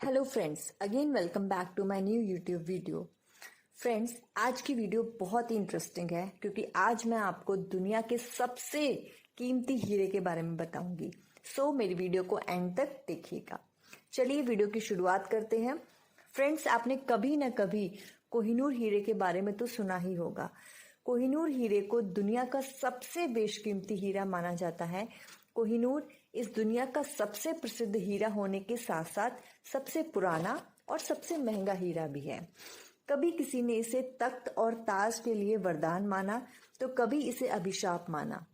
Hello friends, again welcome back to my new YouTube video. Friends, आज की video बहुत ही interesting है क्योंकि आज मैं आपको दुनिया के सबसे कीमती हीरे के बारे में बताऊंगी। सो मेरी वीडियो को एंड तक देखिएगा। चलिए वीडियो की शुरुआत करते हैं। फ्रेंड्स, आपने कभी ना कभी कोहिनूर हीरे के बारे में तो सुना ही होगा। कोहिनूर हीरे को दुनिया का सबसे बेशकीमती हीरा माना जाता है। कोहिनूर इस दुनिया का सबसे प्रसिद्ध हीरा होने के साथ साथ सबसे पुराना और सबसे महंगा हीरा भी है। कभी किसी ने इसे तख्त और ताज के लिए वरदान माना तो कभी इसे अभिशाप माना।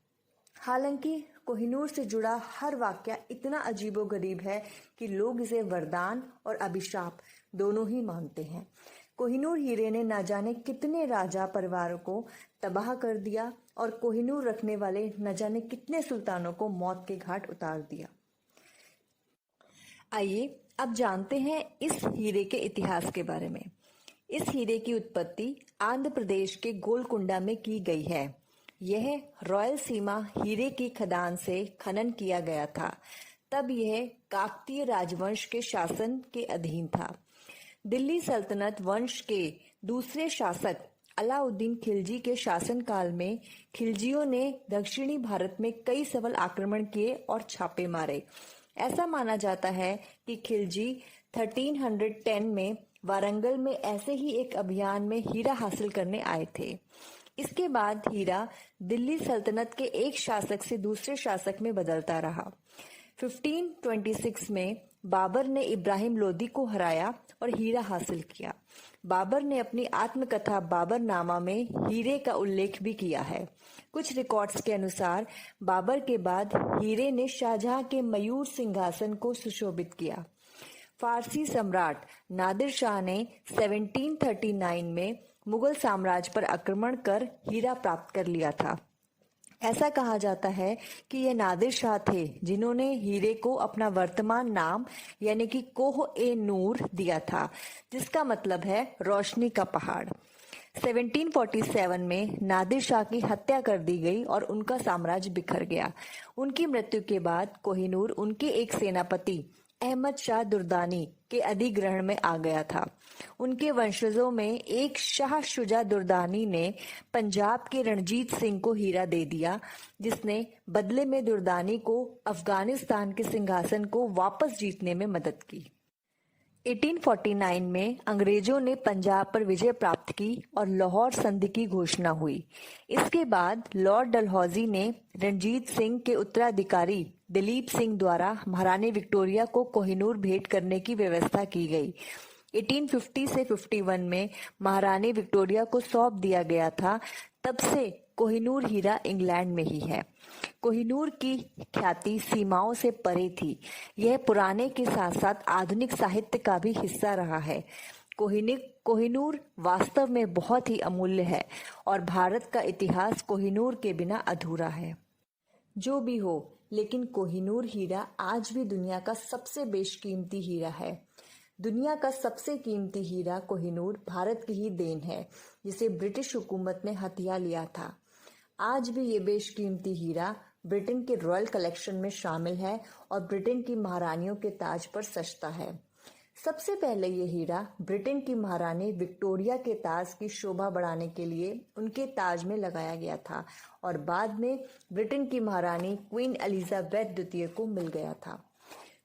हालांकि कोहिनूर से जुड़ा हर वाकया इतना अजीबोगरीब है कि लोग इसे वरदान और अभिशाप दोनों ही मानते हैं। कोहिनूर हीरे ने न जाने कितने राजा परिवारों को तबाह कर दिया और कोहिनूर रखने वाले न जाने कितने सुल्तानों को मौत के घाट उतार दिया। आइए अब जानते हैं इस हीरे के इतिहास के बारे में। इस हीरे की उत्पत्ति आंध्र प्रदेश के गोलकुंडा में की गई है। यह रॉयल सीमा हीरे की खदान से खनन किया गया था। तब यह काकतीय राजवंश के शासन के अधीन था। दिल्ली सल्तनत वंश के दूसरे शासक अलाउद्दीन खिलजी के शासनकाल में खिलजियों ने दक्षिणी भारत में कई सफल आक्रमण किए और छापे मारे। ऐसा माना जाता है कि खिलजी 1310 में वारंगल में ऐसे ही एक अभियान में हीरा हासिल करने आए थे। इसके बाद हीरा दिल्ली सल्तनत के एक शासक से दूसरे शासक में बदलता रहा। 1526 में बाबर ने इब्राहिम लोदी को हराया और हीरा हासिल किया। बाबर ने अपनी आत्मकथा बाबरनामा में हीरे का उल्लेख भी किया है। कुछ रिकॉर्ड्स के अनुसार बाबर के बाद हीरे ने शाहजहां के मयूर सिंहासन को सुशोभित किया। फारसी सम्राट नादिर शाह ने 1739 में मुगल साम्राज्य पर आक्रमण कर हीरा प्राप्त कर लिया था। ऐसा कहा जाता है कि ये नादिर शाह थे जिन्होंने हीरे को अपना वर्तमान नाम यानी कि कोह-ए-नूर दिया था, जिसका मतलब है रोशनी का पहाड़। 1747 में नादिर शाह की हत्या कर दी गई और उनका साम्राज्य बिखर गया। उनकी मृत्यु के बाद कोहिनूर उनके एक सेनापति अहमद शाह दुर्दानी के अधिग्रहण में आ गया था। उनके वंशजों में एक शाह शुजा दुर्दानी ने पंजाब के रणजीत सिंह को हीरा दे दिया, जिसने बदले में दुर्दानी को अफगानिस्तान के सिंहासन को वापस जीतने में मदद की। 1849 में अंग्रेजों ने पंजाब पर विजय प्राप्त की और लाहौर संधि की घोषणा हुई। इसके बाद लॉर्ड डलहौजी ने रणजीत सिंह के उत्तराधिकारी दिलीप सिंह द्वारा महारानी विक्टोरिया को कोहिनूर भेंट करने की व्यवस्था की गई। 1850 से 51 में महारानी विक्टोरिया को सौंप दिया गया था। तब से कोहिनूर हीरा इंग्लैंड में ही है। कोहिनूर की ख्याति सीमाओं से परे थी। यह पुराने के साथ साथ आधुनिक साहित्य का भी हिस्सा रहा है। कोहिनूर वास्तव में बहुत ही अमूल्य है और भारत का इतिहास कोहिनूर के बिना अधूरा है। जो भी हो, लेकिन कोहिनूर हीरा आज भी दुनिया का सबसे बेशकीमती हीरा है। दुनिया का सबसे कीमती हीरा कोहिनूर भारत की ही देन है, जिसे ब्रिटिश हुकूमत ने हथिया लिया था। आज भी ये बेशकीमती हीरा ब्रिटेन के रॉयल कलेक्शन में शामिल है और ब्रिटेन की महारानियों के ताज पर सजता है। सबसे पहले ये हीरा ब्रिटेन की महारानी विक्टोरिया के ताज की शोभा बढ़ाने के लिए उनके ताज में लगाया गया था और बाद में ब्रिटेन की महारानी क्वीन एलिजाबेथ द्वितीय को मिल गया था।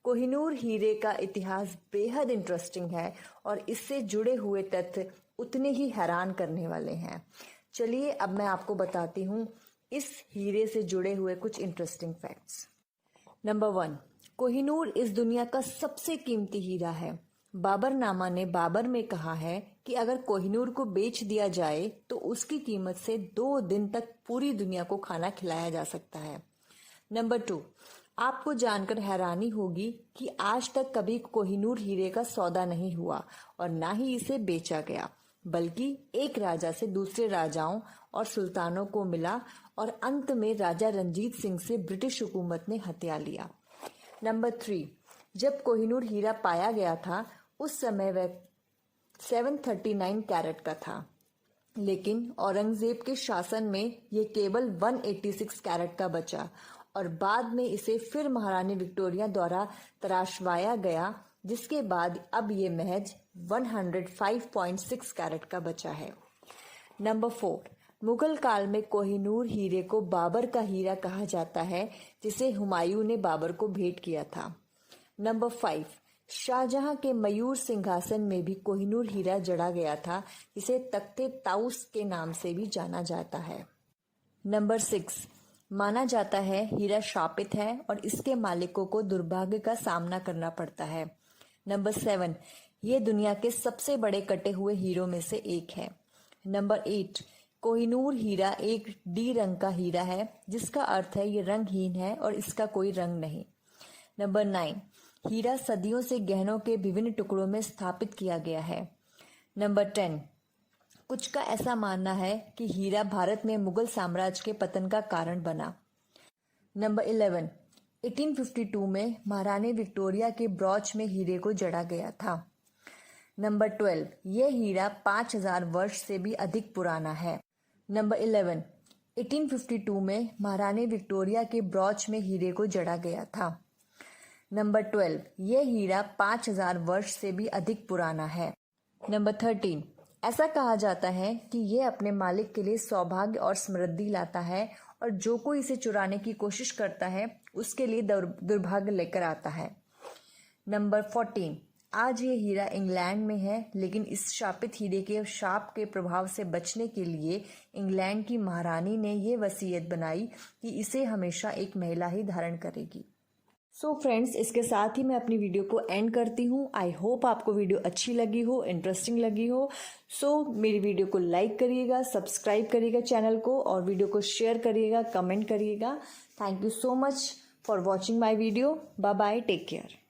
कोहिनूर हीरे का इतिहास बेहद इंटरेस्टिंग है और इससे जुड़े हुए तथ्य उतने ही हैरान करने वाले हैं। चलिए अब मैं आपको बताती हूँ इस हीरे से जुड़े हुए कुछ इंटरेस्टिंग फैक्ट्स। नंबर 1, कोहिनूर इस दुनिया का सबसे कीमती हीरा है। बाबरनामा ने बाबर में कहा है कि अगर कोहिनूर को बेच दिया जाए तो उसकी कीमत से 2 दिन तक पूरी दुनिया को खाना खिलाया जा सकता है। नंबर 2, आपको जानकर हैरानी होगी कि आज तक कभी कोहिनूर हीरे का सौदा नहीं हुआ और ना ही इसे बेचा गया, बल्कि एक राजा से दूसरे राजाओं और सुल्तानों को मिला और अंत में राजा रणजीत सिंह से ब्रिटिश हुकूमत ने हथिया लिया। नंबर 3, जब कोहिनूर हीरा पाया गया था उस समय वह 739 कैरेट का था, लेकिन औरंगजेब के शासन में ये केवल 186 कैरेट का बचा और बाद में इसे फिर महारानी विक्टोरिया द्वारा तराशवाया गया जिसके बाद अब ये महज 105.6 कैरेट का बचा है। नंबर 4, मुगल काल में कोहिनूर हीरे को बाबर का हीरा कहा जाता है, जिसे हुमायूं ने बाबर को भेंट किया था। नंबर 5, शाहजहां के मयूर सिंहासन में भी कोहिनूर हीरा जड़ा गया था, जिसे तख्ते ताउस के नाम से भी जाना जाता है। नंबर 6, माना जाता है हीरा शापित है और इसके मालिकों को दुर्भाग्य का सामना करना पड़ता है। नंबर 7, ये दुनिया के सबसे बड़े कटे हुए हीरों में से एक है। नंबर 8, कोहिनूर हीरा एक डी रंग का हीरा है, जिसका अर्थ है ये रंगहीन है और इसका कोई रंग नहीं। नंबर 9, हीरा सदियों से गहनों के विभिन्न टुकड़ों में स्थापित किया गया है। नंबर 10, कुछ का ऐसा मानना है कि हीरा भारत में मुगल साम्राज्य के पतन का कारण बना। नंबर 11, 1852 में महारानी विक्टोरिया के ब्रॉच में हीरे को जड़ा गया था। नंबर 12, यह हीरा 5000 वर्ष से भी अधिक पुराना है। नंबर 11, 1852 में महारानी विक्टोरिया के ब्रॉच में हीरे को जड़ा गया था। नंबर 12, यह हीरा 5000 वर्ष से भी अधिक पुराना है। नंबर 13, ऐसा कहा जाता है कि यह अपने मालिक के लिए सौभाग्य और समृद्धि लाता है और जो कोई इसे चुराने की कोशिश करता है उसके लिए दुर्भाग्य लेकर आता है। नंबर 14, आज ये हीरा इंग्लैंड में है, लेकिन इस शापित हीरे के शाप के प्रभाव से बचने के लिए इंग्लैंड की महारानी ने ये वसीयत बनाई कि इसे हमेशा एक महिला ही धारण करेगी। सो फ्रेंड्स, इसके साथ ही मैं अपनी वीडियो को एंड करती हूँ। आई होप आपको वीडियो अच्छी लगी हो, इंटरेस्टिंग लगी हो। सो मेरी वीडियो को लाइक करिएगा, सब्सक्राइब करिएगा चैनल को और वीडियो को शेयर करिएगा, कमेंट करिएगा। Thank you so much for watching my video. Bye bye, take care.